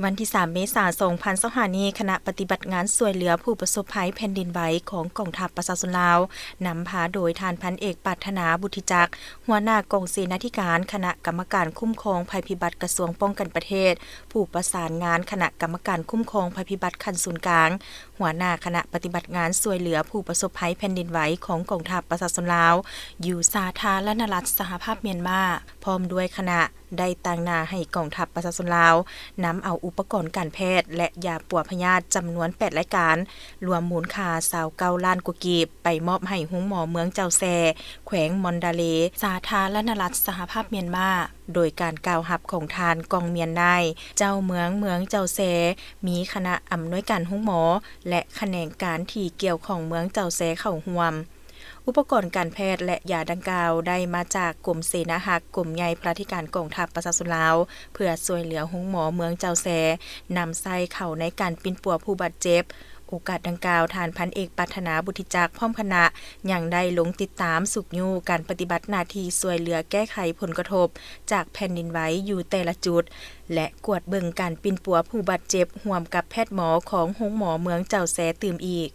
วันที่ 3 เมษายน 2025 นี้คณะปฏิบัติงานช่วยเหลือผู้ประสบภัยแผ่นดินไหวของกองทัพประชาชนลาวนำพาโดยทานพันเอกปรารถนาบุธิจักรหัวหน้ากองเสนาธิการคณะกรรมการคุ้มครองภัยพิบัติกระทรวงป้องกันประเทศผู้ประสานงานคณะกรรมการคุ้มครองภัยพิบัติขั้นศูนย์กลางหัวหน้าคณะปฏิบัติงานช่วยเหลือผู้ประสบภัยแผ่นดินไหวของกองทัพประชาชนลาวอยู่สาธารณรัฐสหภาพเมียนมาพร้อมด้วยคณะได้ตั้งหน้าให้กองทัพประชาชนลาวนำเอาอุปกรณ์การแพทย์และยาปัวพยาธิจำนวน8รายการรวมมูลค่า29ล้านกว่ากีบไปมอบให้โรงหมอเมืองเจ้าแซแขวงมอนดาเลสาธารณรัฐสหภาพเมียนมาโดยการกล่าวรับของทานกองเมียนนายเจ้าเมืองเจ้าแซมีคณะอำนวยการโรงหมอและแขนงการที่เกี่ยวของเมืองเจ้าแซเข้าร่วมอุปกรณ์การแพทย์และยาดังกล่าวได้มาจากกรมเสนาหักกรมใหญ่พระธิการกองทัพประชาชนลาวเพื่อช่วยเหลือโรงหมอเมืองเจ้าแซนำใส่เข้าในการปิ่นปัวผู้บาดเจ็บโอกาสดังกล่าวทานพันเอกปรารถนาบุธิจักรพร้อมคณะยังได้ลงติดตามสุกยูการปฏิบัติหน้าที่ช่วยเหลือแก้ไขผลกระทบจากแผ่นดินไหวอยู่แต่ละจุดและกวดเบิ่งการปิ่นปัวผู้บาดเจ็บร่วมกับแพทย์หมอของโรงหมอเมืองเจ้าแซตื่มอีก